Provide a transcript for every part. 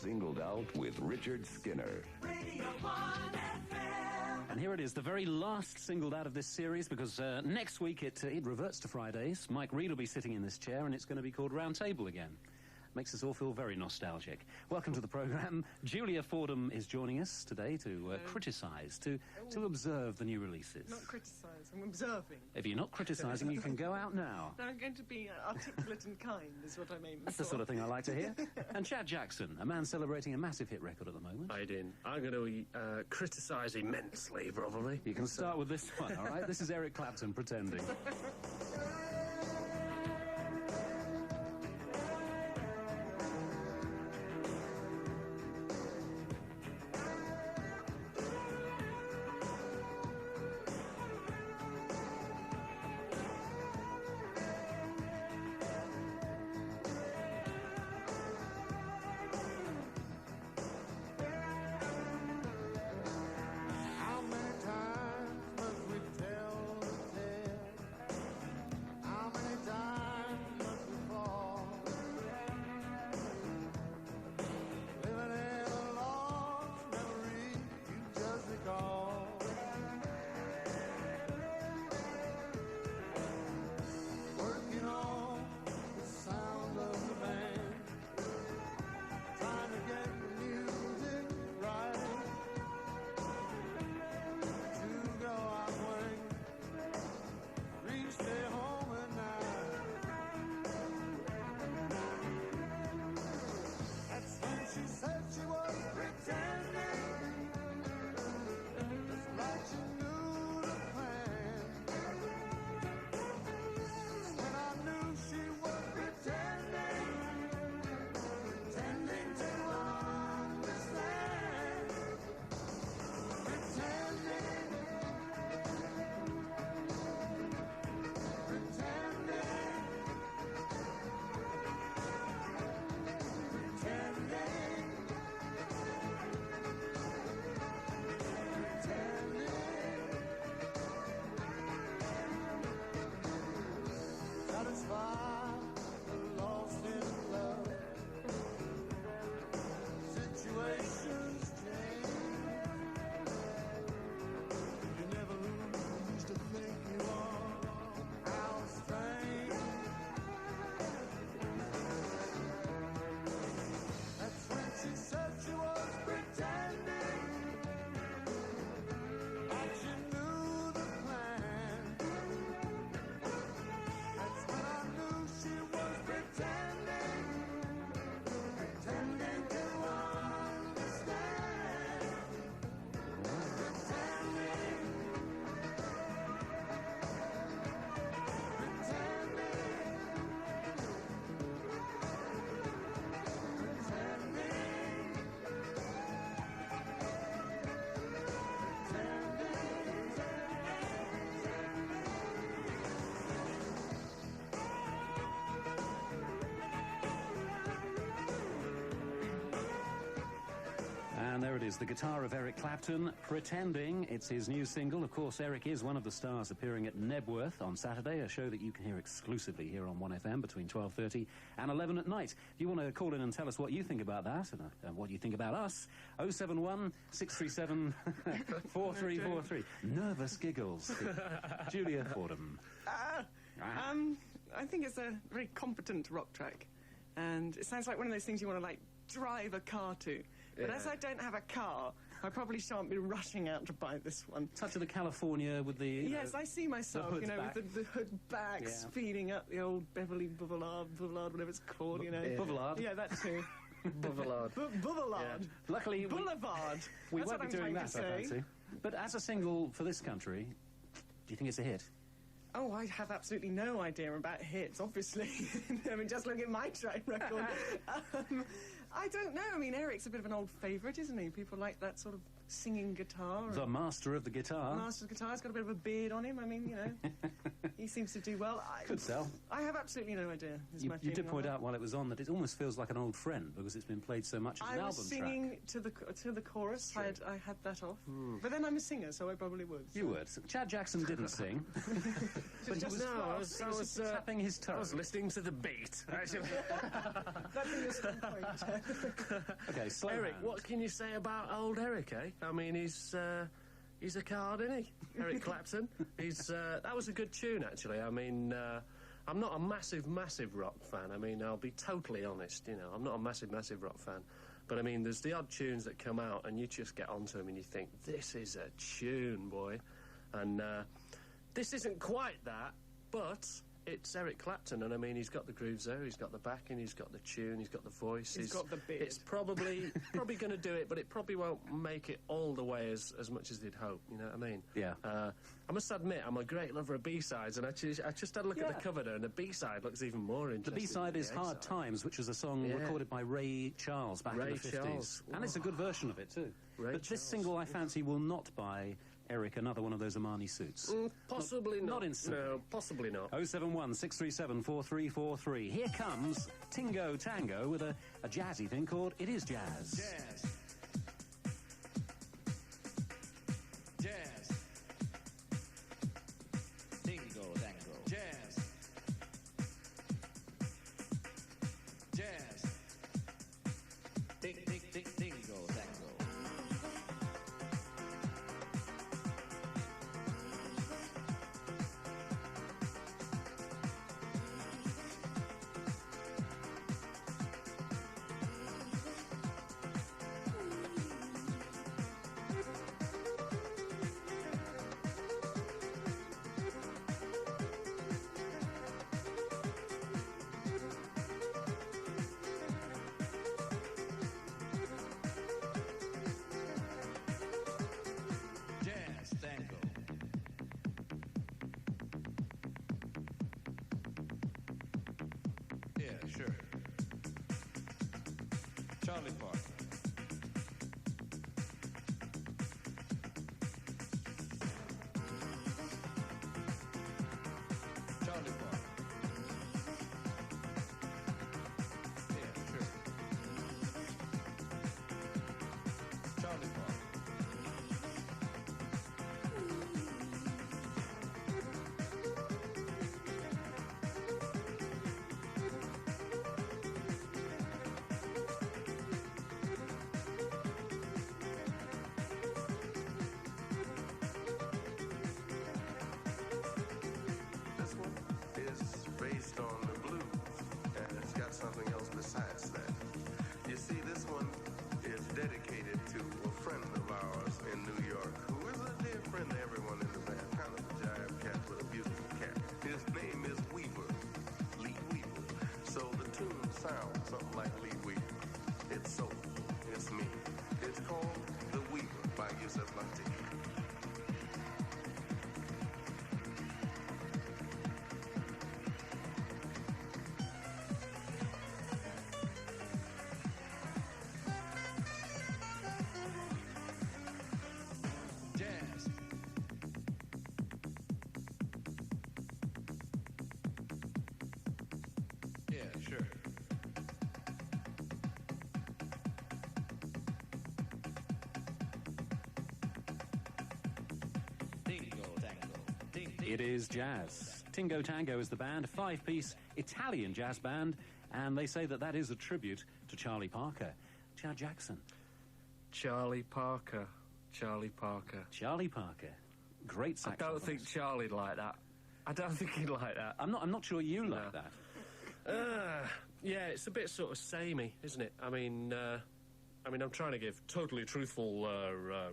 Singled Out with Richard Skinner. Radio 1 FM. And here it is, the very last singled out of this series, because next week it reverts to Fridays. Mike Reid will be sitting in this chair, and it's going to be called Round Table again. Makes us all feel very nostalgic. Welcome to the programme. Julia Fordham is joining us today to criticise, to observe the new releases. Not criticise, I'm observing. If you're not criticising, you can go out now. No, I'm going to be articulate and kind, is what I mean. That's the sort of thing I like to hear. And Chad Jackson, a man celebrating a massive hit record at the moment. I'm going to criticise immensely, probably. You can start with this one, all right? This is Eric Clapton, Pretending. And there it is, the guitar of Eric Clapton, Pretending. It's his new single. Of course, Eric is one of the stars appearing at Nebworth on Saturday, a show that you can hear exclusively here on 1FM between 12:30 and 11 at night. If you want to call in and tell us what you think about that and what you think about us, 071 637 4343. Nervous giggles. Julia Fordham. I think it's a very competent rock track. And it sounds like one of those things you want to, like, drive a car to. But as I don't have a car, I probably shan't be rushing out to buy this one. Touch of the California with the... Yes, I see myself, with the hood back, speeding up the old Beverly Boulevard, whatever it's called, you know. Boulevard? Yeah, that too. Boulevard. Boulevard. Yeah. Luckily... Boulevard. We won't be doing that, I fancy. But as a single for this country, do you think it's a hit? Oh, I have absolutely no idea about hits, obviously. I mean, just look at my track record. I don't know. I mean, Eric's a bit of an old favourite, isn't he? People like that sort of singing guitar. The master of the guitar. The master of the guitar. He's got a bit of a beard on him. I mean, you know, he seems to do well. Could sell. I have absolutely no idea. Is my You feeling did on point that. out while it was on that it almost feels like an old friend because it's been played so much as an I album was singing track. to the chorus. I had that off. But then I'm a singer, so I probably would. You would. Chad Jackson didn't sing, but he was, I was tapping his toe. I was listening to the beat, actually. That'd be a strong point. Okay, slow Eric, hand. what can you say about old Eric, eh? I mean, he's a card, isn't he? Eric Clapton. That was a good tune, actually. I mean, I'm not a massive rock fan. I mean, I'll be totally honest, you know. I'm not a massive rock fan. But, I mean, there's the odd tunes that come out and you just get onto them and you think, this is a tune, boy. And this isn't quite that, but it's Eric Clapton, and I mean, he's got the grooves there, he's got the backing, he's got the tune, he's got the voice. He's got the beard. It's probably going to do it, but it probably won't make it all the way as much as they'd hope, you know what I mean? Yeah. I must admit, I'm a great lover of B-sides, and I just had a look at the cover there, and the B-side looks even more interesting. The B-side than is the Hard A-side. Times, which was a song recorded by Ray Charles back in Ray the 50s. Charles. And it's a good version of it, too. Ray but this Charles. single, I fancy, will not buy Eric another one of those Armani suits. Possibly not. Not instantly. No, possibly not. 071 637 4343. Here comes Tingo Tango with a jazzy thing called It Is Jazz. Jazz. Jazz. Tingo, tango. Jazz. Jazz. Tingo, tango. Jazz, tango. Yeah, sure. Charlie Parker. Charlie Parker. Yeah, sure. Charlie Parker. This one is based on the blues, and it's got something else besides that. You see, this one is dedicated to a friend of ours in New York, who is a dear friend to everyone in the band, kind of a jive cat with a beautiful cat. His name is Weaver, Lee Weaver. So the tune sounds something like Lee Weaver. It's soulful, it's me. It's called The Weaver by Yusef Lateef. Jazz. Yeah, sure. Tingo, tango. It is jazz. Tingo Tango is the band, a five-piece Italian jazz band, and they say that is a tribute to Charlie Parker. Chad Jackson. Charlie Parker. Charlie Parker. Charlie Parker. Great I saxophonist. don't think Charlie'd like that. I don't think he'd like that. I'm not sure you like No. that. Yeah, it's a bit sort of samey, isn't it? I mean, I'm trying to give totally truthful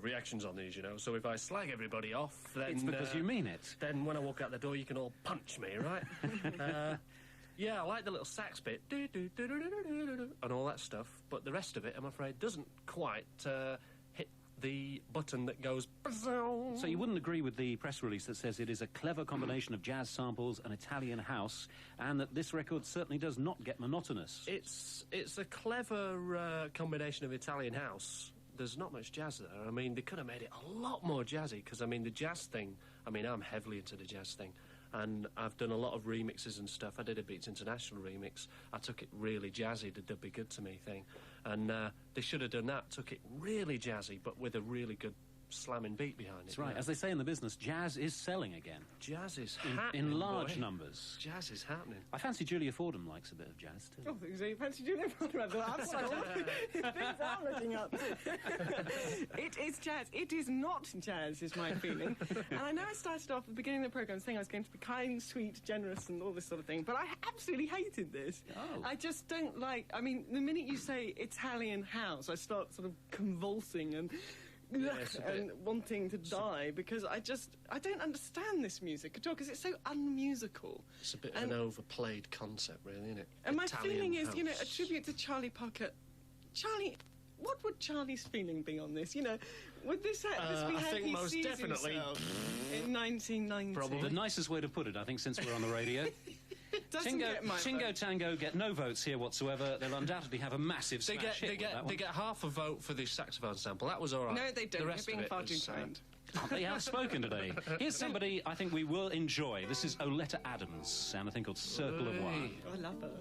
reactions on these, you know. So if I slag everybody off, then It's because you mean it. Then when I walk out the door, you can all punch me, right? Yeah, I like the little sax bit, and all that stuff. But the rest of it, I'm afraid, doesn't quite hit the button that goes. So you wouldn't agree with the press release that says it is a clever combination of jazz samples and Italian house, and that this record certainly does not get monotonous. It's a clever combination of Italian house. There's not much jazz there. I mean, they could have made it a lot more jazzy, because, I mean, the jazz thing, I mean, I'm heavily into the jazz thing. and I've done a lot of remixes and stuff. I did a Beats International remix. I took it really jazzy, the They'll Be Good To Me thing, and they should have done that. Took it really jazzy, but with a really good slamming beat behind it. That's right. As they say in the business, jazz is selling again. Jazz is happening, in large boy. numbers. Jazz is happening. I fancy Julia Fordham likes a bit of jazz too. Oh, so you fancy doing it? That's things I'm looking up. It is jazz. It is not jazz, is my feeling. And I know I started off at the beginning of the programme saying I was going to be kind, sweet, generous, and all this sort of thing, but I absolutely hated this. Oh. I just don't like. I mean, the minute you say Italian house, I start sort of convulsing and. And wanting to die because I don't understand this music at all because it's so unmusical. It's a bit of an overplayed concept, really, isn't it? And my Italian feeling is, house. you know, a tribute to Charlie Parker. Charlie, what would Charlie's feeling be on this? You know, would this be I how think he most sees definitely himself in 1990? Probably. The nicest way to put it, I think, since we're on the radio. Doesn't get my Tingo vote. Tango get no votes here whatsoever. They'll undoubtedly have a massive They smash hit with that one. they get half a vote for the saxophone sample. That was all right. No, they don't. The They're rest being of it far too was, kind. Aren't they outspoken today? Here's somebody I think we will enjoy. This is Oleta Adams and a thing called Circle of One. I love her.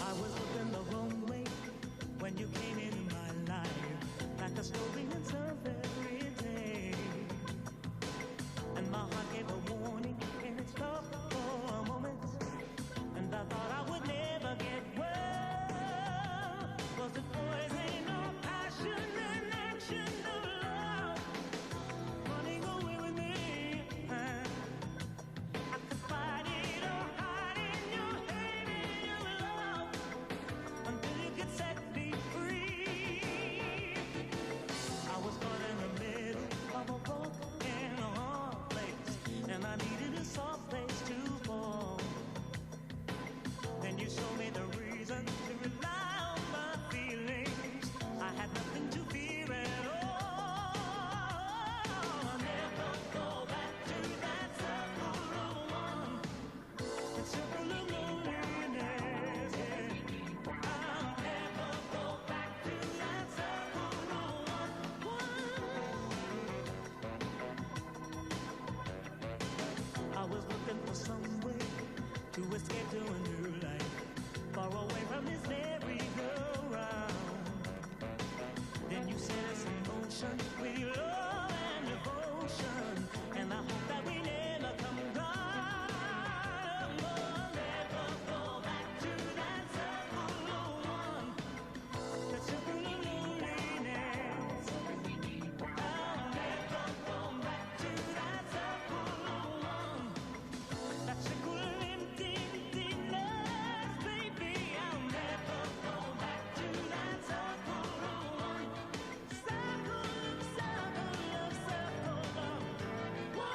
I was looking the wrong way when you came into my life, like a story in some fairy tale. And my heart gave a warning, and it stopped for a moment. And I thought I would never get well. Was it poison or passion and action of love running away with me? I could fight it or hide in your hate and your love until you could set me free. I was caught in the middle of a broken hard place, and I needed a soft place to fall. Then you showed me the reason to rely on my feelings. I had nothing to fear at all. I'll never go back to that circle of one. The circle of loneliness, yeah. I'll never go back to that circle of one. I was looking for some way to escape to a new life, far away from this merry-go-round. Then you set us in motion with your love and devotion, and I hope that we never come down. I'll never go back to that circle of one, the circle of loneliness. I'll never go back to that circle of one, that circle of emptiness, baby. I'll never go back to that circle of one, circle of, circle of, circle of one.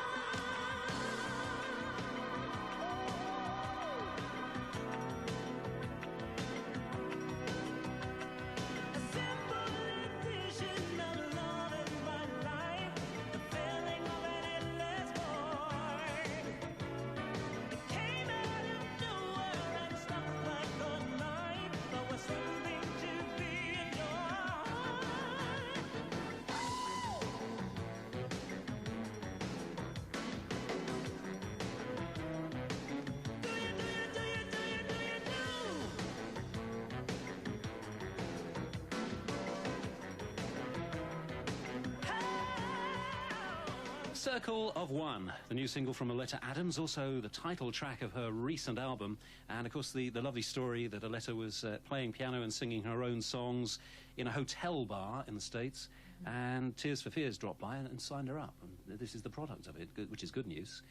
A simple addition of love in my life, the feeling of an endless void. It came out of nowhere and stuck like a knife, but was something to be enjoyed. Do Circle of One, the new single from Oleta Adams, also the title track of her recent album, and of course the lovely story that Oleta was playing piano and singing her own songs in a hotel bar in the States, and Tears for Fears dropped by and signed her up, and this is the product of it, which is good news.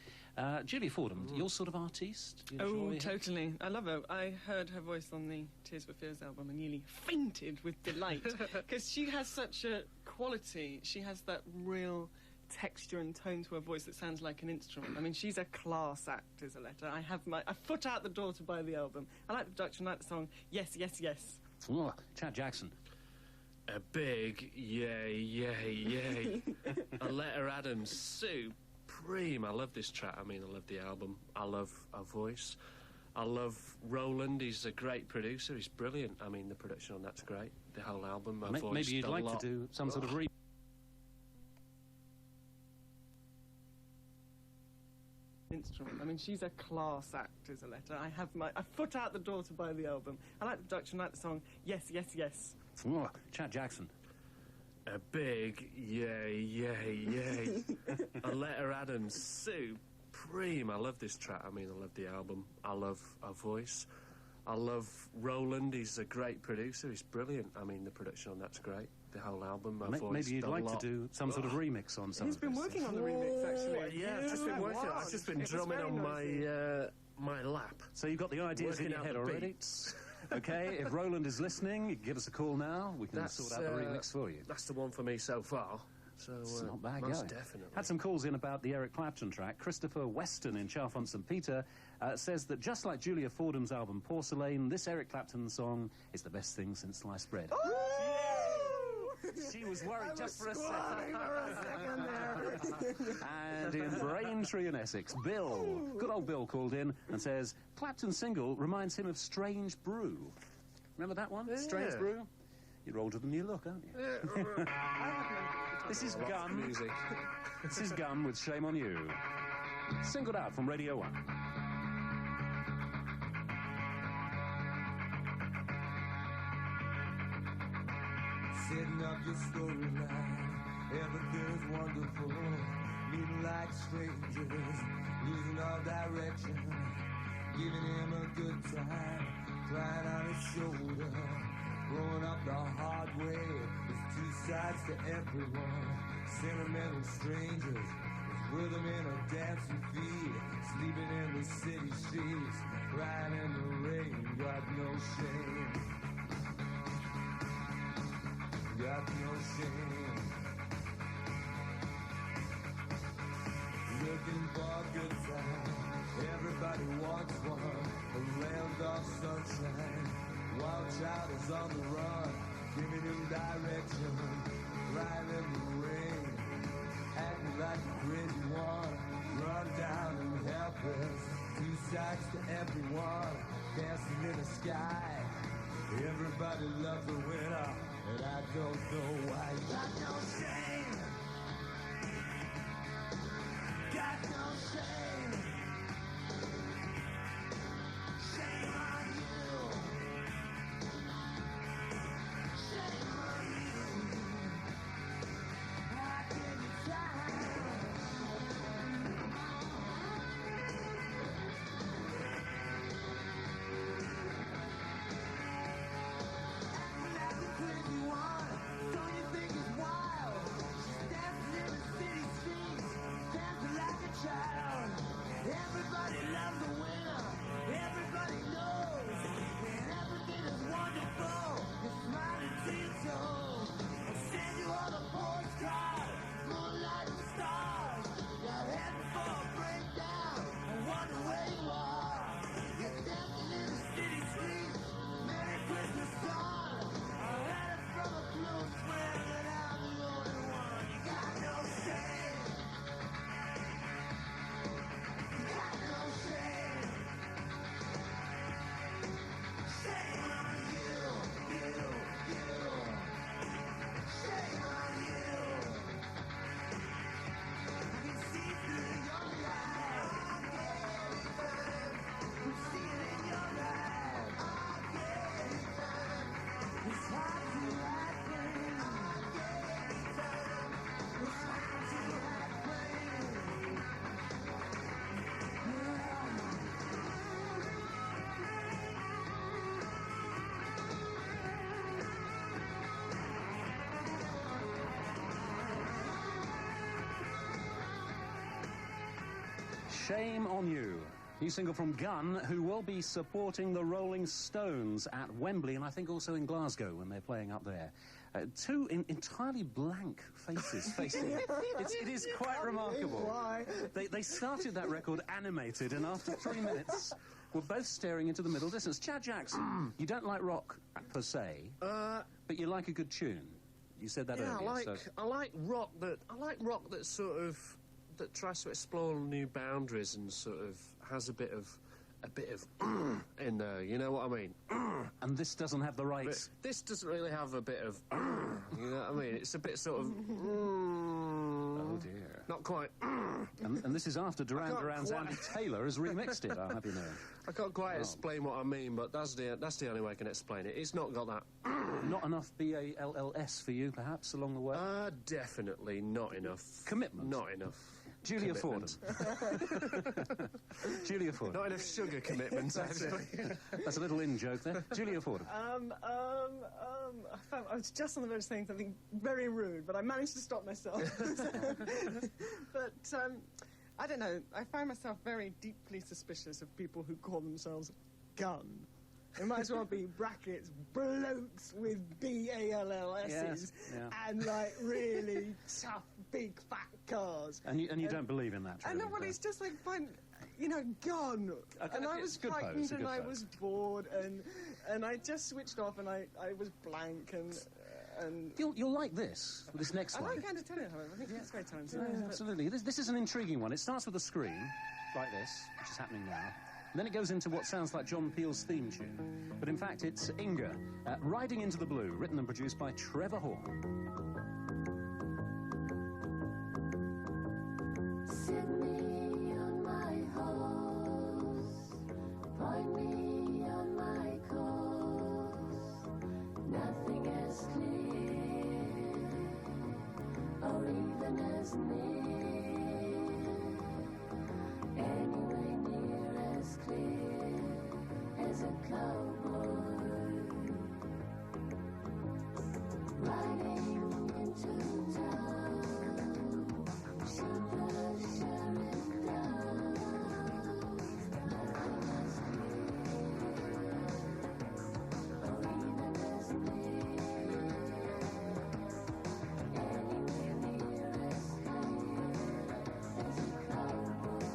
Julia Fordham, your sort of artiste? Do you Oh, enjoy her? totally. I love her. I heard her voice on the Tears for Fears album and nearly fainted with delight because she has such a quality. She has that real texture and tone to her voice that sounds like an instrument. I mean, she's a class act, is Oleta. I have my foot out the door to buy the album. I like the production, I like the song. Yes, yes, yes. Oh, Chad Jackson. A big yay, yay, yay. Aletta Adams, supreme. I love this track. I mean, I love the album. I love her voice. I love Roland. He's a great producer. He's brilliant. I mean, the production on that's great. The whole album, her voice, Maybe you'd the like lot. to do some sort of instrument. I mean, she's a class act, is Aletta. I have my foot out the door to buy the album. I like the production, I like the song. Yes, yes, yes. Oh, Chad Jackson. A big yay, yay, yay. Aletta Adams, supreme. I love this track. I mean, I love the album. I love her voice. I love Roland. He's a great producer. He's brilliant. I mean, the production on that's great. The whole album, her voice, Maybe you'd the like lot. to do some sort of remix on some He's of been this. working on the remix, actually. Yeah, I've just been working. I've just been It was drumming very on noisy. my lap. So you've got the ideas in Working your out head the already? beats. Okay, if Roland is listening, you can give us a call now. We can sort out the remix for you. That's the one for me so far. So It's not bad most going. definitely. Had some calls in about the Eric Clapton track. Christopher Weston in Chalfont St Peter says that just like Julia Fordham's album Porcelain, this Eric Clapton song is the best thing since sliced bread. She was worried just for a second. And in Braintree in Essex, Bill, good old Bill, called in and says Clapton's single reminds him of Strange Brew. Remember that one? Yeah. Strange Brew? You're older than you look, aren't you? This is Gun. Music. This is Gun with Shame on You. Singled out from Radio 1. Setting up your storyline, everything is wonderful. Meeting like strangers, losing all direction. Giving him a good time, crying on his shoulder. Growing up the hard way, there's two sides to everyone. Sentimental strangers, with rhythm in a dancing feet. Sleeping in the city streets, crying in the rain, got no shame. Got no shame. Looking for a good time. Everybody wants one. A land of sunshine. Wild child is on the run, giving him direction. Crying in the rain, acting like a crazy one. Run down and helpless. Two sides to everyone. Dancing in the sky. Everybody loves a winner. And I don't know why. Got no shame. Got no shame. Shame on you. Shame on you. I give you time. Everybody loves a winner. Everybody knows. And everything is wonderful. You're smiling to your toes. I'll send you all the postcards, moonlight and stars. You're heading for a breakdown. I wonder where you are. You're dancing in the city streets. Merry Christmas song. I heard it from a blue square that I'm the only one. You got no shame. Shame on You. New single from Gun, who will be supporting the Rolling Stones at Wembley and I think also in Glasgow when they're playing up there. Two entirely blank faces facing it. It is quite remarkable. They started that record animated and after 3 minutes were both staring into the middle distance. Chad Jackson, you don't like rock per se, but you like a good tune. You said that Yeah, earlier. I like rock that sort of that tries to explore new boundaries and sort of has a bit of in there. You know what I mean? And this doesn't have the right... But this doesn't really have a bit of you know what I mean? It's a bit sort of Oh dear. not quite. And this is after Duran can't Duran's quite- Andy Taylor has remixed it, I'll have you know. I can't quite explain what I mean, but that's the only way I can explain it. It's not got that. Not enough BALLS for you, perhaps, along the way? Definitely not enough. Commitment. Not enough. Julia Fordham. Commitment. Julia Fordham. Not enough sugar commitment, actually. That's a little in-joke there. Julia Fordham. I was just on the verge of saying something very rude, but I managed to stop myself. But I don't know. I find myself very deeply suspicious of people who call themselves gun. It might as well be brackets, blokes with BALLS's, Yes, yeah. and like really tough, big, fat cars. And you don't believe in that, I really, know, well, no. it's just like, fine, you know, gone. Okay, And I it's was a good pose, frightened a good and I pose. was bored and I just switched off and I was blank and You'll like this next I one. like Andy Taylor, however. I think it's very talented. Yeah, But- absolutely. This is an intriguing one. It starts with a scream, like this, which is happening now. And then it goes into what sounds like John Peel's theme tune. But in fact, it's Inga, Riding into the Blue, written and produced by Trevor Hall. Sit me on my horse, point me on my course. Nothing as clear, or even as near, anywhere near as clear as a cowboy riding into town. Should the sheriff down? Nothing as clear, or even as near, anywhere near as clear as a cowboy.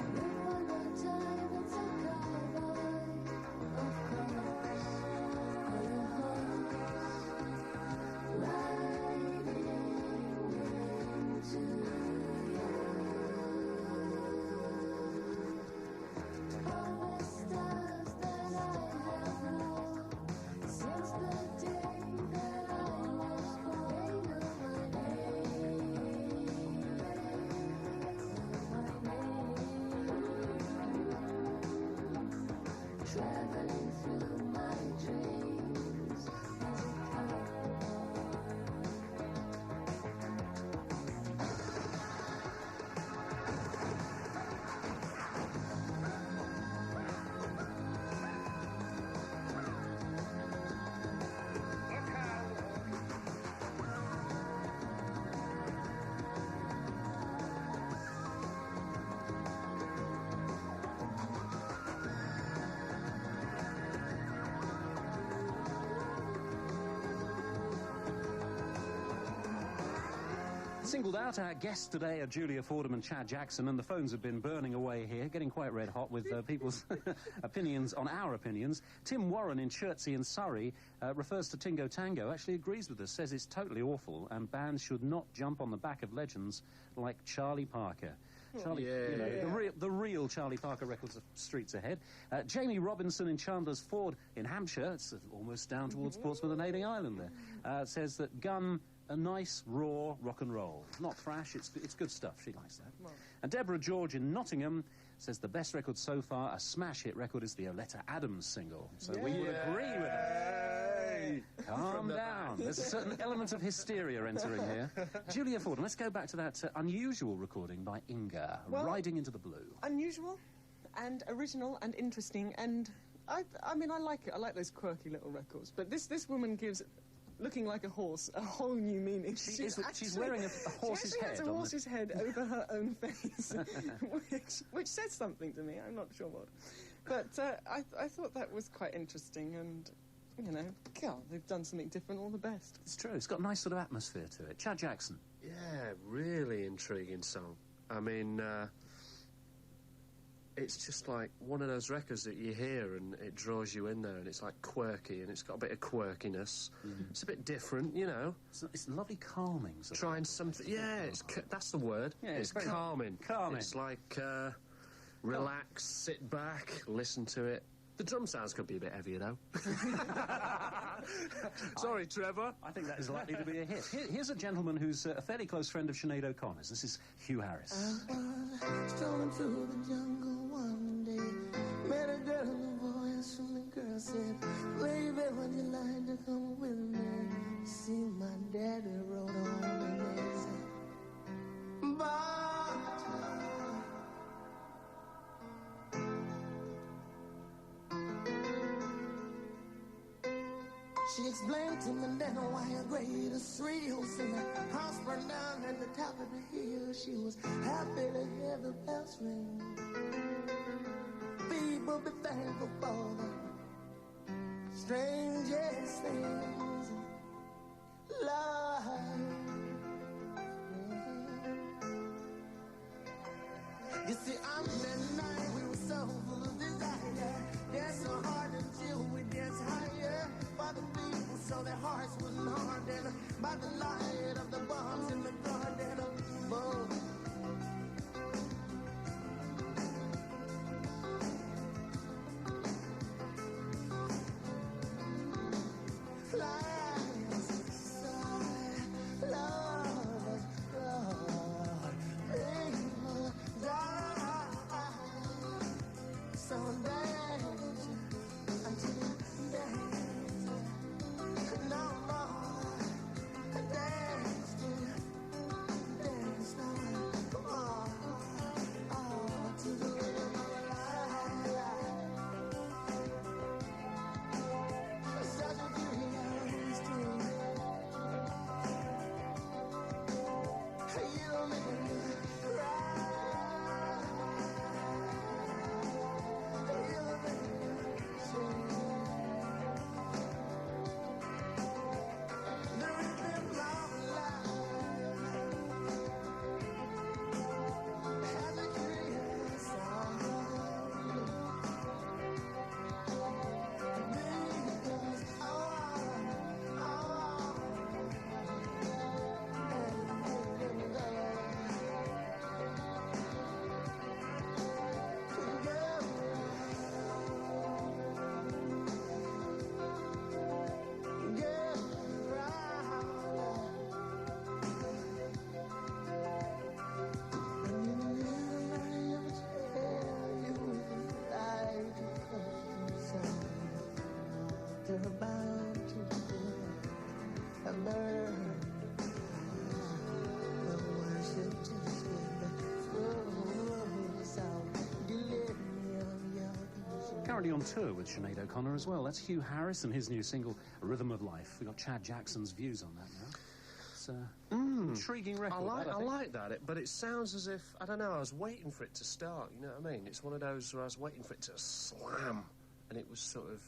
Live on the time it's a cowboy, of course, on a horse, riding into all the stars that I have known since the day that I was born. They know my name, traveling through my dreams as a cowboy. Singled out, our guests today are Julia Fordham and Chad Jackson, and the phones have been burning away here, getting quite red hot with people's opinions on our opinions. Tim Warren in Chertsey in Surrey refers to Tingo Tango, actually agrees with us, says it's totally awful, and bands should not jump on the back of legends like Charlie Parker. Charlie, you know, the real Charlie Parker records of Streets Ahead. Jamie Robinson in Chandler's Ford in Hampshire, it's almost down towards Portsmouth and Ailing Island there, says that Gun, a nice, raw rock and roll. Not thrash, it's good stuff. She likes that. And Deborah George in Nottingham says the best record so far, a smash hit record, is the Oleta Adams single. So we would agree with that. Calm down. There's a certain element of hysteria entering here. Julia Fordham, let's go back to that unusual recording by Inga, Well, Riding into the Blue. unusual and original and interesting, and I mean, I like it. I like those quirky little records. But this woman gives looking like a horse a whole new meaning. She's wearing a horse's she actually head. has a horse's head over her own face, which says something to me. I'm not sure what. But I thought that was quite interesting, and, you know, God, they've done something different, all the best. It's true. It's got a nice sort of atmosphere to it. Chad Jackson. Yeah, really intriguing song. I mean, it's just like one of those records that you hear and it draws you in there, and it's like quirky, and it's got a bit of quirkiness. It's a bit different, you know. It's lovely calming. Sort of. Trying something, yeah, that's the word. Yeah, it's very calming. calming. It's like, relax, sit back, listen to it. The drum sounds could be a bit heavier, though. Sorry, Trevor. I think that is likely to be a hit. Here's a gentleman who's a fairly close friend of Sinead O'Connor's. This is Hugh Harris. Strolling through the jungle one day, met a girl and a voice from the girl said, "Baby, would you like to come with me? See, my daddy rode on the next She explained to me then why a greatest thrills in the house burned down at the top of the hill. She was happy to hear the bells ring. People be thankful for the strangest things in life. You see, on that night we were so full of desire, danced so hard until we danced higher. For the people, so their hearts wouldn't harden by the light of the bombs in the garden of love. Currently on tour with Sinead O'Connor as well. That's Hugh Harris and his new single, Rhythm of Life. We've got Chad Jackson's views on that now. It's an intriguing record. I like that, but it sounds as if, I don't know, I was waiting for it to start, you know what I mean? It's one of those where I was waiting for it to slam, and it was sort of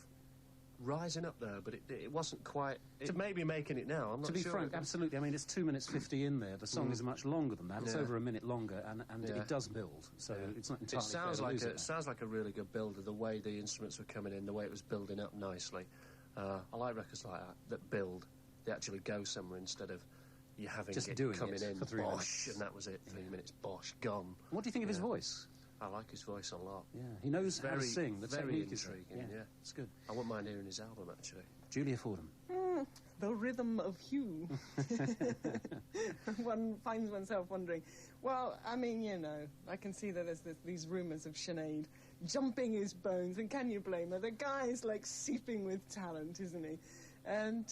rising up there, but it wasn't quite... It may be making it now, I'm not sure. To be frank, absolutely. I mean, it's 2 minutes 50 in there. The song is much longer than that. It's over a minute longer, and it does build, so it's not entirely It sounds like a really good builder, the way the instruments were coming in, the way it was building up nicely. I like records like that build. They actually go somewhere instead of you having just it doing coming it in, for 3 bosh, minutes. and that was it, 3 minutes, bosh, gone. What do you think of his voice? I like his voice a lot. Yeah, he knows how to sing. The very technique is intriguing, yeah. It's good. I wouldn't mind hearing his album, actually. Julia Fordham. The rhythm of Hugh. One finds oneself wondering, well, I mean, you know, I can see that there's these rumours of Sinead jumping his bones, and can you blame her? The guy is, like, seeping with talent, isn't he? And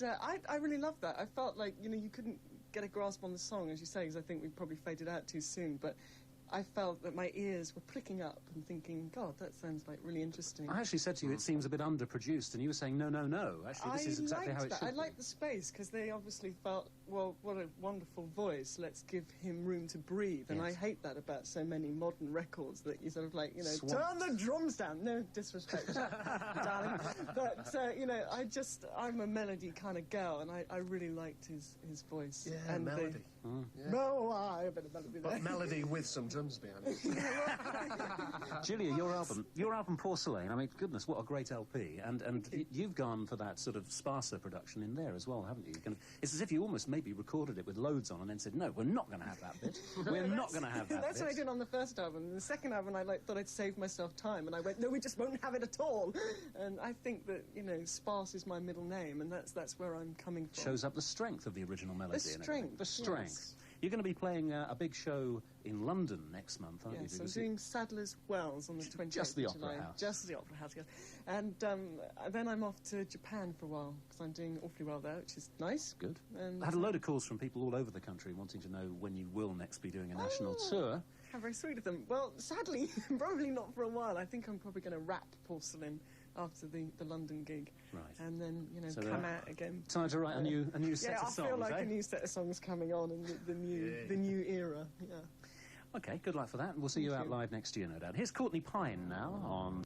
I really love that. I felt like, you know, you couldn't get a grasp on the song, as you say, because I think we probably faded out too soon, but I felt that my ears were pricking up and thinking, God, that sounds like really interesting. I actually said to you, it seems a bit underproduced, and you were saying, no, no, no. Actually, this is exactly how it should be. I liked the space, because they obviously felt, well, what a wonderful voice. Let's give him room to breathe. And I hate that about so many modern records, that you sort of like, you know, turn the drums down. No disrespect, darling. But, you know, I'm a melody kind of girl, and I really liked his voice. Yeah, and melody. No, I better melody there. But melody with some drums behind it. Julia, your album Porcelain, I mean, goodness, what a great LP. And you've gone for that sort of sparser production in there as well, haven't you? It's as if you almost maybe recorded it with loads on and then said, no, we're not going to have that bit. We're not going to have that That's bit. what I did on the first album. And the second album, I thought I'd save myself time, and I went, no, we just won't have it at all. And I think that, you know, sparse is my middle name, and that's where I'm coming from. Shows up the strength of the original melody. The and strength, everything. The strength. yes. You're going to be playing a big show in London next month, aren't Yes, you? I'm doing Sadler's Wells on the 28th Just the of Opera July. House. Just the Opera House, yes. And then I'm off to Japan for a while, because I'm doing awfully well there, which is nice. Good. And I had a load of calls from people all over the country wanting to know when you will next be doing a national tour. How very sweet of them. Well, sadly, probably not for a while. I think I'm probably going to wrap Porcelain after the London gig. Right. And then, you know, So come out again. Time to write a new set Yeah, of I songs, feel like eh? a new set of songs coming on in the new era. Yeah. Okay, good luck for that, and we'll see you Thank out you. live next year, no doubt. Here's Courtney Pine now on...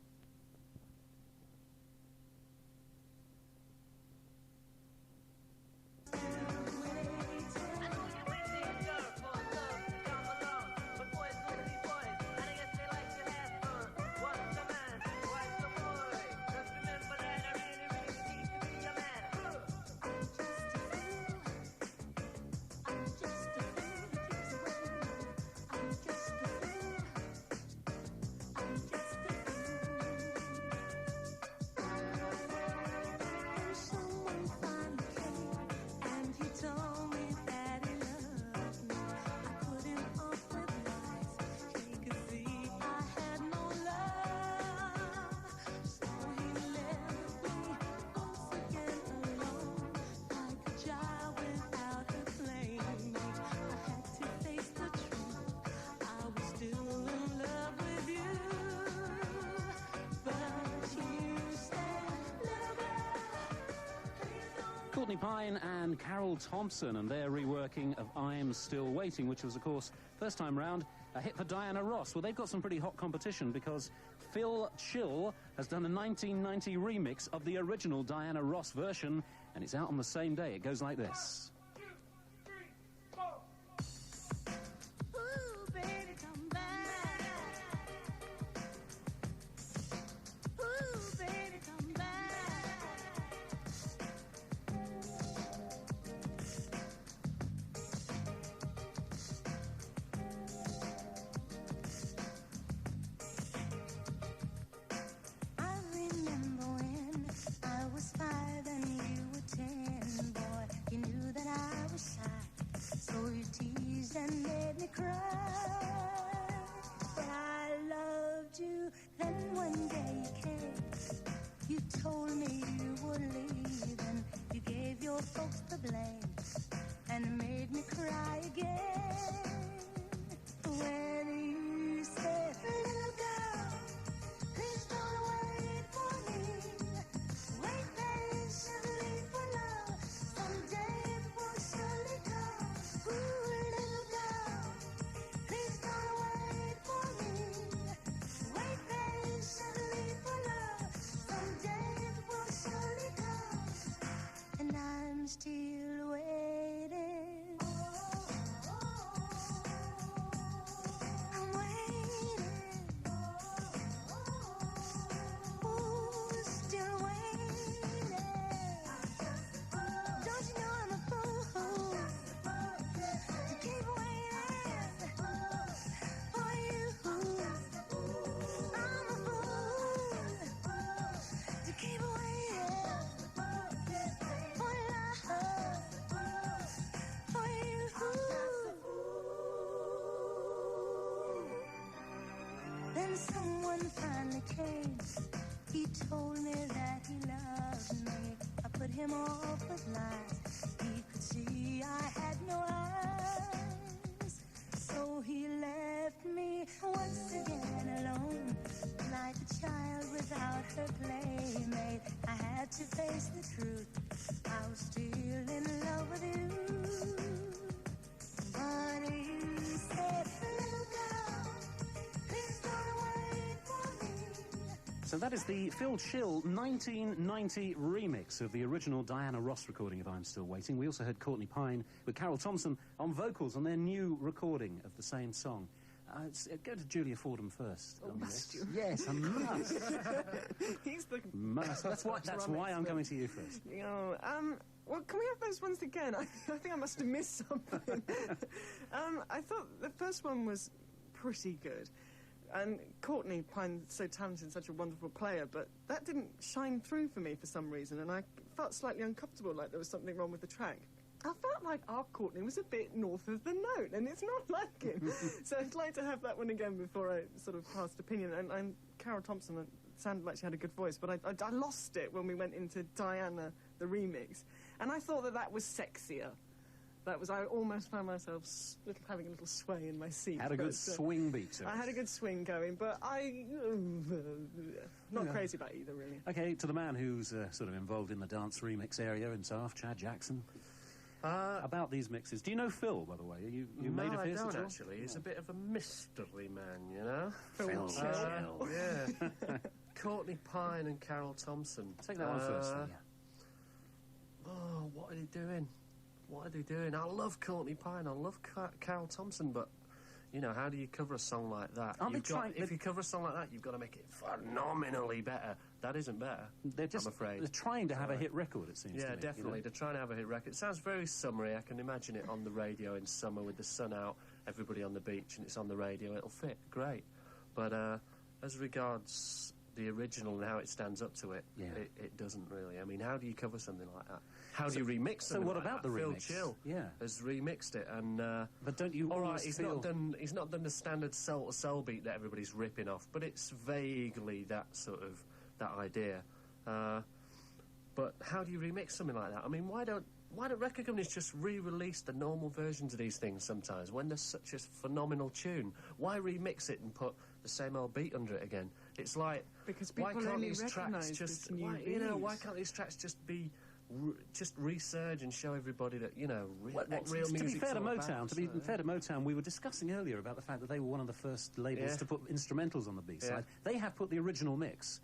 Courtney Pine and Carol Thompson and their reworking of I'm Still Waiting, which was, of course, first time round, a hit for Diana Ross. Well, they've got some pretty hot competition because Phil Chill has done a 1990 remix of the original Diana Ross version, and it's out on the same day. It goes like this. Ooh, baby, come back. Ooh, baby, come back. I remember when I was 5 and you were 10, boy. You knew that I was shy, so you teased and made me cry. But I loved you. Then one day you came. You told me you were leaving. You gave your folks the blame and made me cry again. When you said, little girl, please don't wait for me. Wait patiently for love. Someday it will surely come. Ooh, little girl, please don't wait for me. Wait patiently for love. Someday it will surely come. And I'm still waiting. I'm waiting. Ooh, still waiting. Don't you know I'm a fool to keep waiting for you? I'm a fool to keep waiting for love for you. Then someone finally came. He told me that he loved me. I put him off with lies. He could see I had no eyes. So he left me once again alone, like a child without her playmate. I had to face the truth. I was still in love with you. But you said, little girl, please don't wait for me. So that is the Phil Chill 1990 remix of the original Diana Ross recording of I'm Still Waiting. We also heard Courtney Pine with Carol Thompson on vocals on their new recording of the same song. Go to Julia Fordham first. Oh, must you? Yes, I must. He's the... Must. That's why I'm coming to you first. Well, can we have those ones again? I think I must have missed something. I thought the first one was pretty good. And Courtney Pine's so talented and such a wonderful player, but that didn't shine through for me for some reason, and I felt slightly uncomfortable, like there was something wrong with the track. I felt like our Courtney was a bit north of the note, and it's not like him. So I'd like to have that one again before I sort of passed opinion. And Carol Thompson sounded like she had a good voice, but I lost it when we went into Diana, the remix. And I thought that was sexier. I almost found myself having a little sway in my seat. Had a good swing beat to it. I had a good swing going, but not crazy about either, really. OK, to the man who's sort of involved in the dance remix area in South, Chad Jackson. About these mixes. Do you know Phil, by the way? Are you made of his? No, I don't, actually. He's a bit of a mystery man, you know? Phil Chill. Yeah. Courtney Pine and Carol Thompson. Take that one first, then, yeah. Oh, what are they doing? What are they doing? I love Courtney Pine. I love Carol Thompson, but... You know, how do you cover a song like that? If you cover a song like that, you've got to make it phenomenally better. That isn't better, I'm afraid. They're trying to have a hit record, it seems to me. Yeah, definitely. You know? They're trying to have a hit record. It sounds very summery. I can imagine it on the radio in summer with the sun out, everybody on the beach, and it's on the radio. It'll fit. Great. But as regards the original and how it stands up to it, it doesn't really. I mean, how do you cover something like that? How do you remix something like that? So what about the remix? Phil Chill has remixed it, and but don't you? All right, he's not done the standard soul beat that everybody's ripping off, but it's vaguely that sort of that idea. But how do you remix something like that? I mean, why don't record companies just re-release the normal versions of these things sometimes when there's such a phenomenal tune? Why remix it and put the same old beat under it again? It's like, because people only recognise this new why can't these tracks just be just resurge and show everybody that, you know, what real music's all about? To be fair to Motown, we were discussing earlier about the fact that they were one of the first labels to put instrumentals on the B-side. They have put the original mix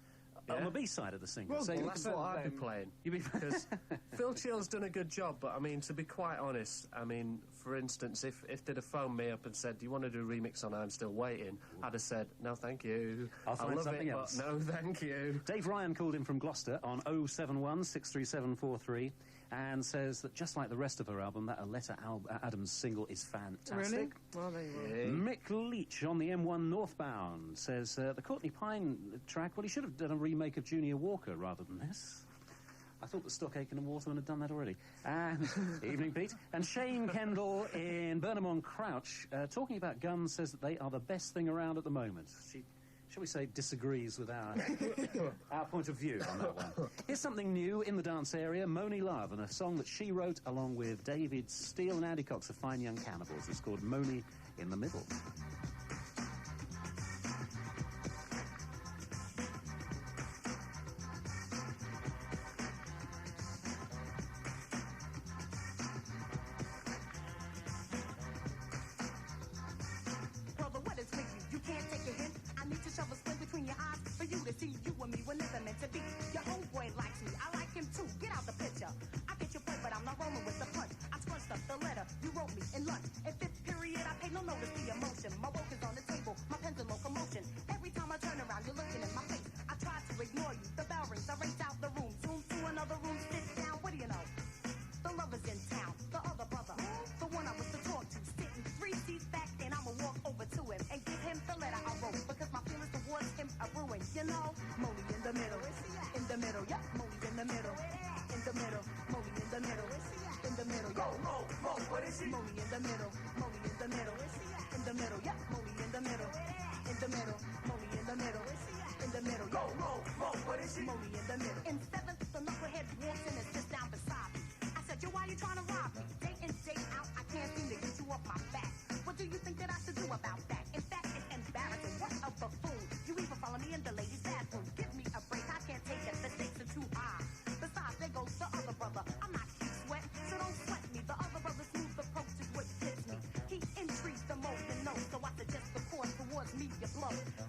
on the B-side of the single. Well, that's what I'd be playing. Because Phil Chill's done a good job, but, I mean, to be quite honest, I mean, for instance, if they'd have phoned me up and said, do you want to do a remix on I'm Still Waiting, I'd have said, no, thank you. I'll find something else. But no, thank you. Dave Ryan called in from Gloucester on 071 63743 and says that just like the rest of her album, that Aletta Adams single is fantastic. Really? Well, there you go. Mick Leach on the M1 northbound says the Courtney Pine track, well, he should have done a remake of Junior Walker rather than this. I thought that Stock Aitken and Waterman had done that already. And evening, Pete. And Shane Kendall in Burnham-on-Crouch, talking about guns, says that they are the best thing around at the moment. She, shall we say, disagrees with our point of view on that one. Here's something new in the dance area, Moni Love, and a song that she wrote along with David Steele and Andy Cox of Fine Young Cannibals. It's called Moni in the Middle.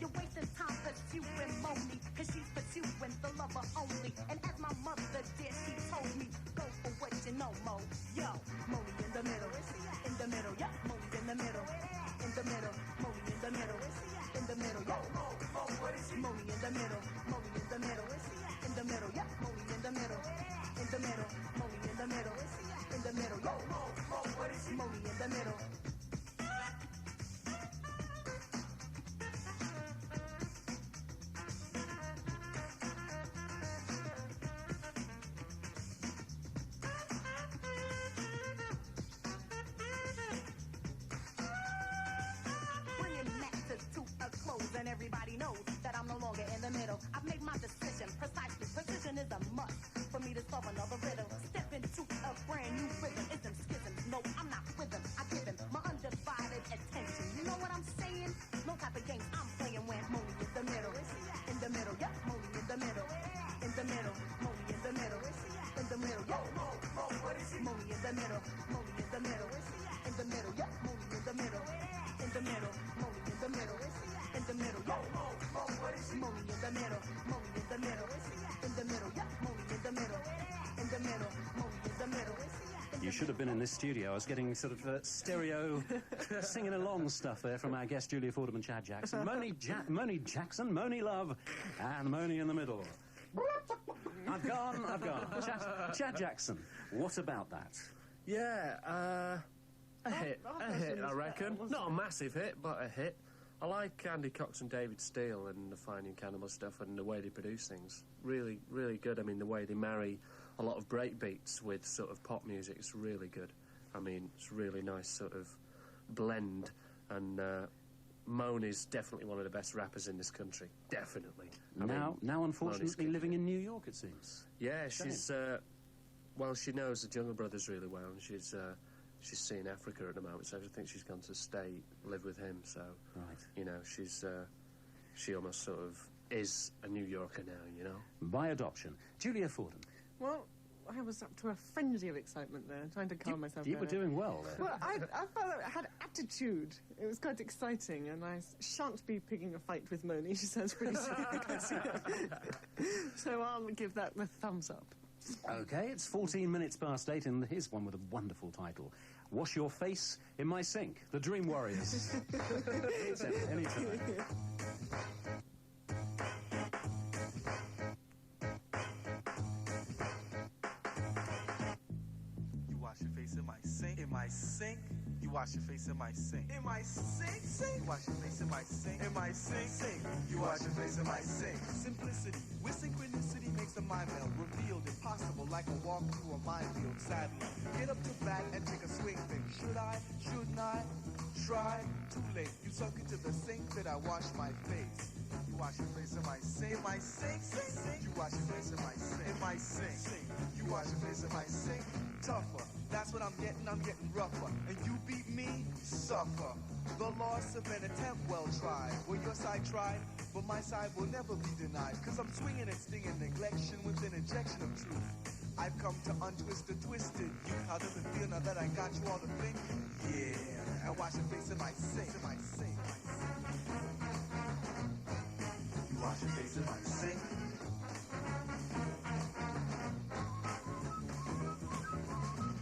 You're wasting time, cause you and Moni, cause she's the middle. Bringing matters to a close, and everybody knows that I'm no longer in the middle. I've made my decision precisely. Precision is a must for me to solve another riddle. Step into a brand new rhythm. Ism, schism. No, I'm not with him. I give him my undivided attention. You know what I'm saying? No type of games I'm playing when Moni is the middle. In the middle, yep, Moni in the middle. In the middle, Moni in the middle. In the middle, yep. Moni in the middle. Moni in the middle. In the middle, yep. Moni in the middle. In the middle, Moni in the middle. In the middle, yep. Moni in the middle. Moni in the middle. In the middle, yep. Moni in the middle. In the middle, Moni in the middle. You should have been in this studio. I was getting sort of stereo singing along stuff there from our guests Julia Fordham and Chad Jackson. Moni Jackson, Moni Love, and Moni in the middle. I've gone. Chad Jackson, what about that? Yeah, a hit, I reckon. Not a massive hit, but a hit. I like Andy Cox and David Steele and the Fine Young Cannibal stuff and the way they produce things. Really, really good. I mean, the way they marry a lot of breakbeats with sort of pop music is really good. I mean, it's a really nice sort of blend. And Moan is definitely one of the best rappers in this country. Definitely. Now, unfortunately, living in New York, it seems. Yeah, she's... well, she knows the Jungle Brothers really well, and she's seeing Africa at the moment, so I think she's gone to live with him, so... Right. You know, she almost sort of is a New Yorker now, you know? By adoption. Julia Fordham. Well, I was up to a frenzy of excitement there, trying to calm myself down. You were doing well there. Well, I felt I had attitude. It was quite exciting, and I shan't be picking a fight with Moni. She sounds pretty serious. So I'll give that the thumbs up. OK, it's 14 minutes past 8, and here's one with a wonderful title. Wash Your Face in My Sink, The Dream Warriors. Anytime. Wash your face in my sink. In my sink. You wash your face in my sink. In my sink. Sink. You wash your face in my sink. In my sink. Sink. You wash your face in my sink. Simplicity with synchronicity makes the mind meld revealed impossible like a walk through a minefield. Sadly, get up to bat and take a swing. Think, should I? Shouldn't I? Try. Too late. You sunk into the sink that I wash my face. You wash your face in my sink. In my sink. Sink. Sink. You wash your face in my sink. In my sink. Sink. You wash your face in my sink. Tougher. That's what I'm getting rougher. And you beat me, suffer. The loss of an attempt well tried. Well, your side tried, but my side will never be denied. Cause I'm swinging and stinging neglection with an injection of truth. I've come to untwist the twisted. You, how does it feel now that I got you all to think? Yeah, and wash your face in my sink. In my sink. You wash your face in my sink.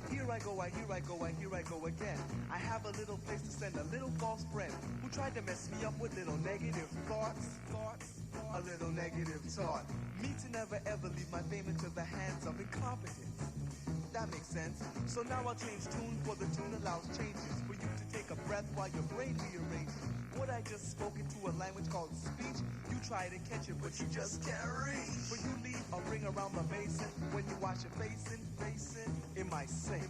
Here I go again. I have a little place to send a little false friend who tried to mess me up with little negative thoughts, a little negative thought. Me to never ever leave my fame into the hands of incompetence. That makes sense. So now I'll change tune for the tune allows changes for you to take a breath while your brain rearranges. What I just spoke into a language called speech, you try to catch it, but you just can't reach. But you leave a ring around the basin when you wash your face in my sink. In my sink.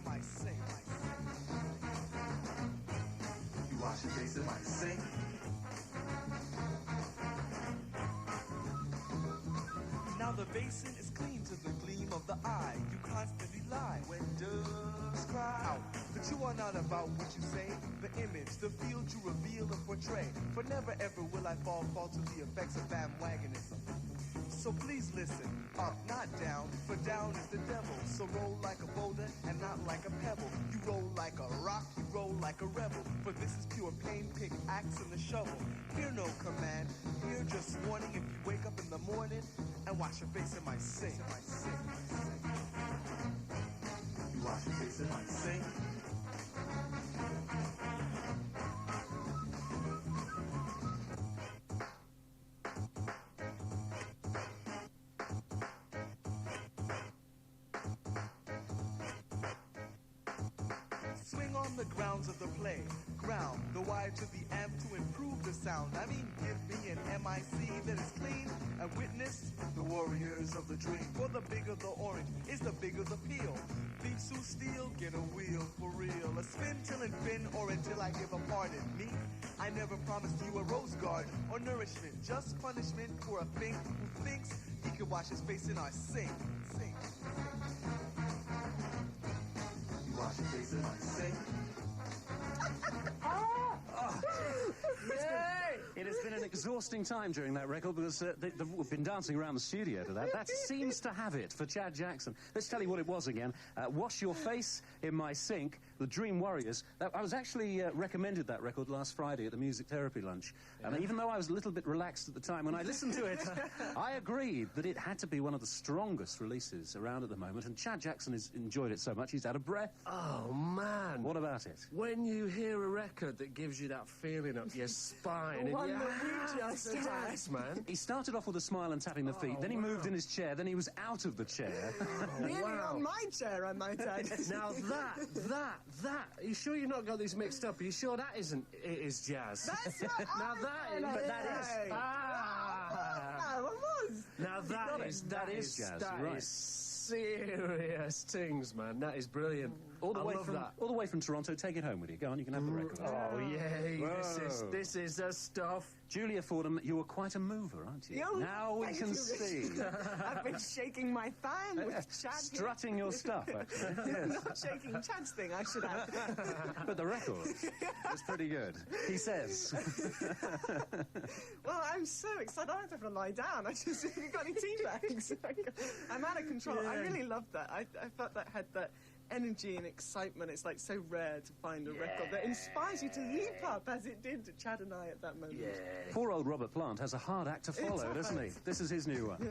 You wash your face in my sink. Now the basin is clean to the gleam of the eye. You constantly lie when doves cry out. But you are not about what you say, the image, the field you reveal and portray. For never ever will I fall to the effects of bandwagonism. So please listen, up, not down, for down is the devil. So roll like a boulder and not like a pebble. You roll like a rock, you roll like a rebel. For this is pure pain, pick axe and the shovel. Hear no command, hear just warning. If you wake up in the morning and wash your face in my sink. You wash your face in my sink. Swing on on the grounds of the play. Ground the wire to the amp to improve the sound. I mean, give me an MIC that is clean and witness the warriors of the dream. For the bigger the orange is the bigger the peel. Thieves who steal, get a wheel for real. A spin till infin or until I give a pardon. Me, I never promised you a rose garden or nourishment. Just punishment for a fink who thinks he can wash his face in our sink. Sink. You wash your face in our sink. It has been an exhausting time during that record because we've been dancing around the studio to that. That seems to have it for Chad Jackson. Let's tell you what it was again. Wash Your Face in My Sink, The Dream Warriors. I was actually recommended that record last Friday at the music therapy lunch. And even though I was a little bit relaxed at the time when I listened to it, I agreed that it had to be one of the strongest releases around at the moment. And Chad Jackson has enjoyed it so much, he's out of breath. Oh, man. What about it? When you hear a record that gives you that feeling up your spine and one your that we just had. yes, man. He started off with a smile and tapping the feet, then he moved in his chair, then he was out of the chair. Nearly on my chair, I might add. Now that, are you sure you've not got these mixed up? Are you sure that isn't It Is Jazz? That's what Now that is. No, it was. Now that is jazz, that right. is serious things, man. That is brilliant. All the I way love from that. all the way from Toronto. Take it home with you. Go on, you can have the record. Oh yay! Whoa. This is the stuff. Julia Fordham, you were quite a mover, aren't you? Now we can see. I've been shaking my fan with Chad. Strutting your stuff, actually. Not shaking Chad's thing, I should add. But the record is pretty good. He says. Well, I'm so excited. I don't have to lie down. Have you got any tea bags? I'm out of control. I really loved that. I felt that had that energy and excitement. It's like so rare to find a record that inspires you to leap up as it did to Chad and I at that moment. Poor old Robert Plant has a hard act to follow, doesn't he? This is his new one. Yeah.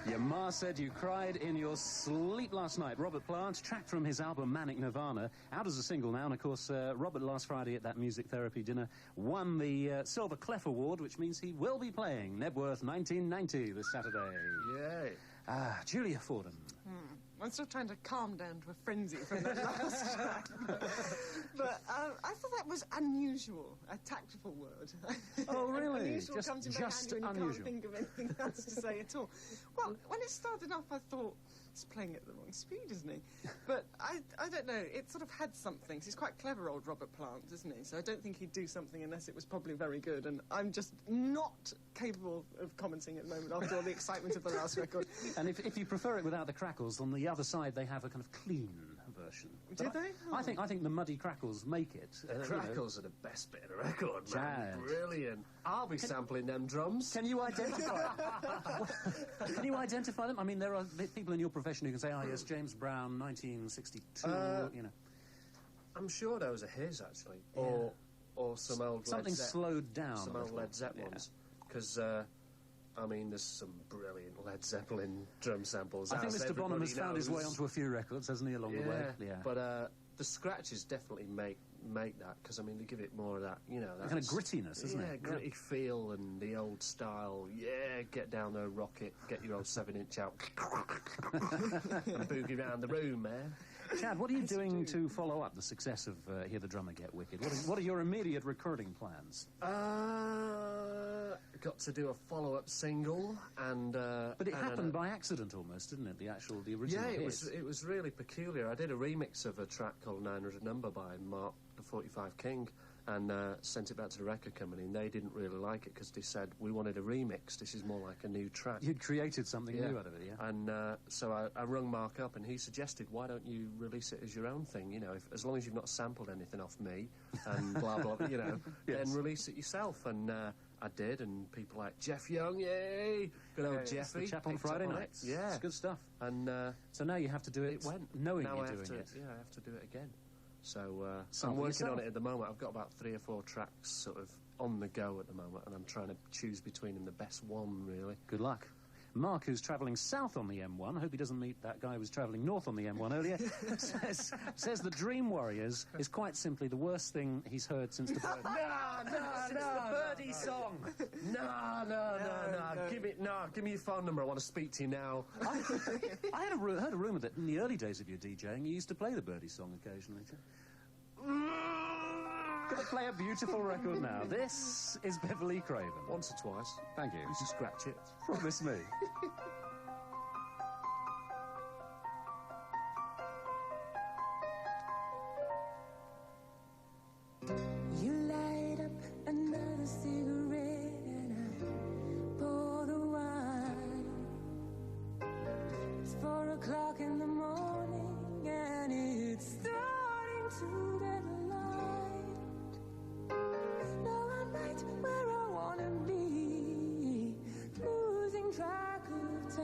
Your ma said you cried in your sleep last night. Robert Plant, tracked from his album Manic Nirvana, out as a single now. And, of course, Robert last Friday at that music therapy dinner won the Silver Clef Award, which means he will be playing Nebworth 1990 this Saturday. Yay. Julia Fordham. I'm still trying to calm down to a frenzy from that last track. But I thought that was unusual, a tactful word. Oh, really? Unusual comes in very handy when you can't think of anything else to say at all. Well, when it started off, I thought, he's playing at the wrong speed, isn't he? But I don't know, it sort of had something. He's quite clever, old Robert Plant, isn't he? So I don't think he'd do something unless it was probably very good, and I'm just not capable of commenting at the moment after all the excitement of the last record. And if you prefer it without the crackles, on the other side they have a kind of clean version. Do But they? I think the muddy crackles make it. The crackles are the best bit of the record, man. Chad. Brilliant. I'll be sampling them drums. Can you identify? Can you identify them? I mean, there are people in your profession who can say, "Oh, yes, James Brown, 1962." You know, I'm sure those are his, actually. Yeah. Or some old something slowed down. Some a old little. Led Zeppelin ones. Because, I mean, there's some brilliant Led Zeppelin drum samples. I think as Mr. Bonham has everybody found his way knows. onto a few records, hasn't he, along the way? Yeah. But the scratches definitely make that, because, I mean, they give it more of that, you know... That kind of grittiness, isn't it? Yeah, gritty feel and the old style. Yeah, get down there, rock it, get your old 7-inch out and boogie around the room, man. Chad, what are you doing to follow up the success of Hear the Drummer Get Wicked? What are your immediate recording plans? Got to do a follow-up single, and But it happened by accident almost, didn't it? The original yeah, hit. it was really peculiar. I did a remix of a track called 900 Number by Mark the 45 King, and sent it back to the record company, and they didn't really like it because they said, we wanted a remix, this is more like a new track. You'd created something new out of it, yeah? And so I rung Mark up, and he suggested, why don't you release it as your own thing, you know, as long as you've not sampled anything off me, and blah, blah, you know, then release it yourself. And I did, and people like Jeff Young, yay! Good old Jeffy. The chap on picked up Friday on it. nights. Yeah. It's good stuff. And so now you have to do it, knowing now you're I have doing to, it. Yeah, I have to do it again. So I'm Sample working on yourself. it at the moment. I've got about 3 or 4 tracks sort of on the go at the moment, and I'm trying to choose between them the best one, really. Good luck. Mark, who's travelling south on the M1, I hope he doesn't meet that guy who was travelling north on the M1 earlier, says the Dream Warriors is quite simply the worst thing he's heard since the Birdie. the Birdie song. No. Give me your phone number. I want to speak to you now. I heard a rumour that in the early days of your DJing, you used to play the Birdie song occasionally. Gonna play a beautiful record now. This is Beverly Craven. Once or twice. Thank you. You should scratch it. Promise me. You light up another cigarette and I pour the wine. It's 4 o'clock in the morning and it's starting to get light. Now I'm right where I wanna be, losing track of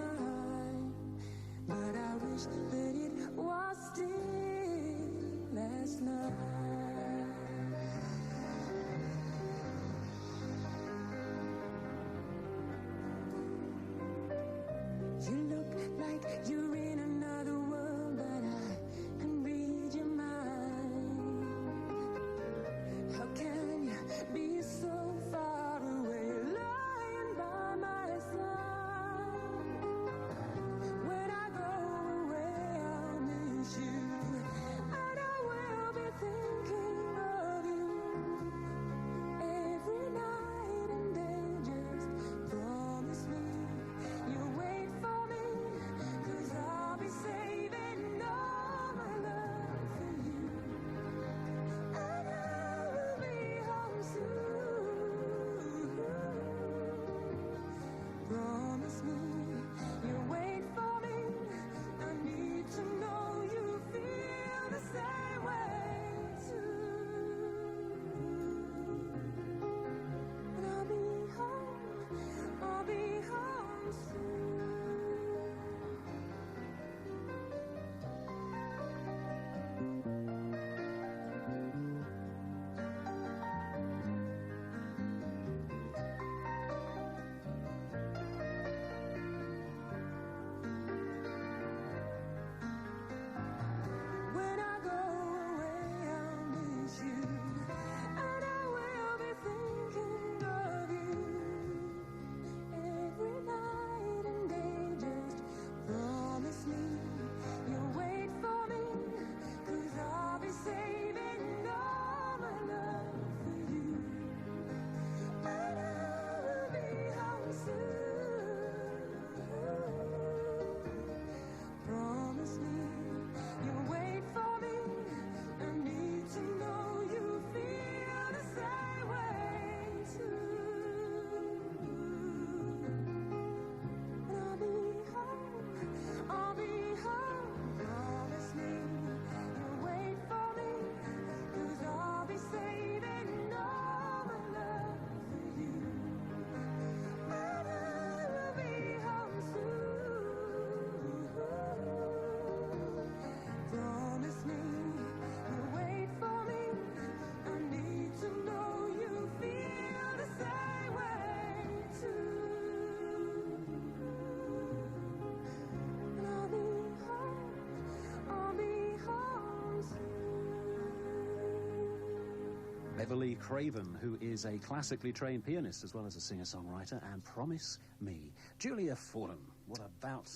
Beverly Craven, who is a classically trained pianist as well as a singer-songwriter, and Promise Me. Julia Fordham, what about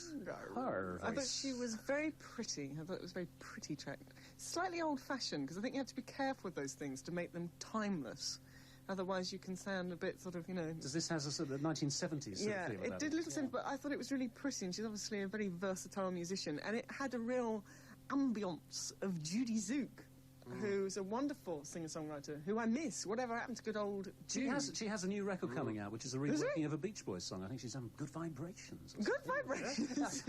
her I thought voice? she was very pretty. I thought it was a very pretty track. Slightly old-fashioned, because I think you have to be careful with those things to make them timeless. Otherwise, you can sound a bit sort of, you know... Does this have a sort of 1970s sort of feel it about did little sense, but I thought it was really pretty, and she's obviously a very versatile musician, and it had a real ambience of Judy Zook, who's a wonderful singer-songwriter, who I miss. Whatever happened to good old Judy? She has a new record coming out, which is a reworking of a Beach Boys song. I think she's done Good Vibrations. Good Vibrations?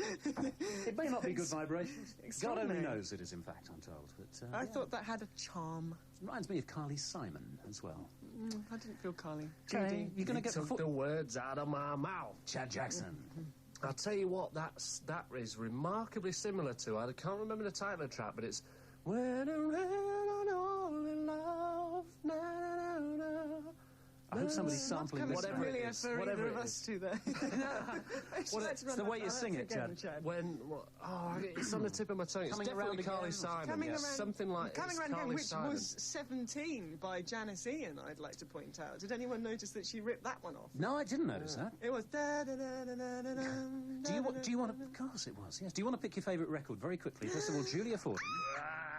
It may not be Good Vibrations. God only Extraordinary. knows it is, in fact, I'm told. But, I thought that had a charm. Reminds me of Carly Simon as well. I didn't feel Carly. Okay, Judy. you're going to get Took the words out of my mouth. Chad Jackson. I'll tell you what, that is remarkably similar to. I can't remember the title of the track, but it's When I ran all in love. Na, na, na, na. I hope somebody's sampling this. Whatever Really it is, for whatever either of it us is. two there. It's the way you sing it, Chad. It's on the tip of my tongue. It's Coming definitely around Carly again. Simon. Coming yes. around, Something like Coming it's Around Again, Carly which Simon. was 17 by Janice Ian, I'd like to point out. Did anyone notice that she ripped that one off? No, I didn't notice that. It was da da da da da da da. Do you want to... Of course it was, yes. Do you want to pick your favourite record very quickly? First of all, Julia Fordham.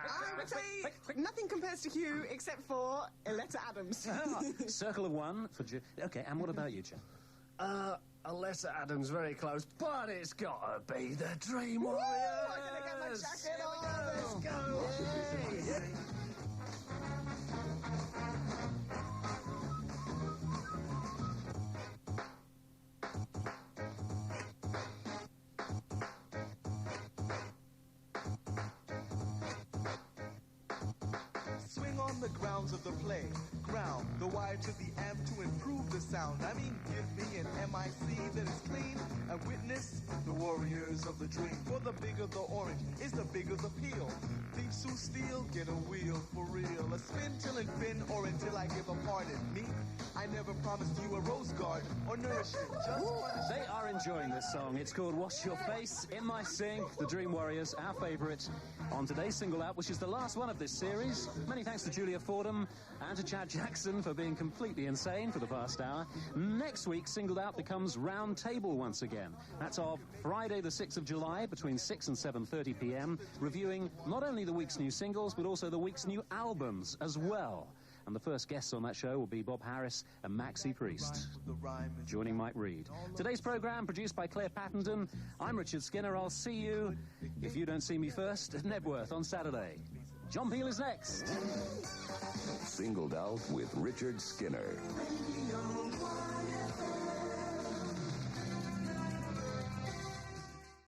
I would say nothing compares to Hugh except for Aletta Adams. Circle of One for Okay, and what about you, Chad? Alessa Adams, very close, but it's got to be the Dream Woo! Warriors. I'm gonna get my jacket on. Let's go. Yay. Swing on the grounds of the play. Ground the wire to the amp to improve the sound. I mean, give me an MIC that is clean and witness the warriors of the dream. For the bigger the orange is the bigger the peel. Thieves who steal get a wheel for real. A spin till it fin or until I give a pardon. Me, I never promised you a rose garden or nourishment. Just They are enjoying this song. It's called Wash Your Face, In My Sink, The Dream Warriors, our favourite on today's single out, which is the last one of this series. Many thanks to Julia Fordham and to Chad Jackson for being completely insane for the past hour. Next week, Singled Out becomes Round Table once again. That's of Friday the 6th of July between 6 and 7:30 p.m, reviewing not only the week's new singles, but also the week's new albums as well. And the first guests on that show will be Bob Harris and Maxie Priest, joining Mike Reed. Today's programme, produced by Claire Pattenden. I'm Richard Skinner. I'll see you, if you don't see me first, at Nebworth on Saturday. John Peel is next. Singled Out with Richard Skinner. Radio 1.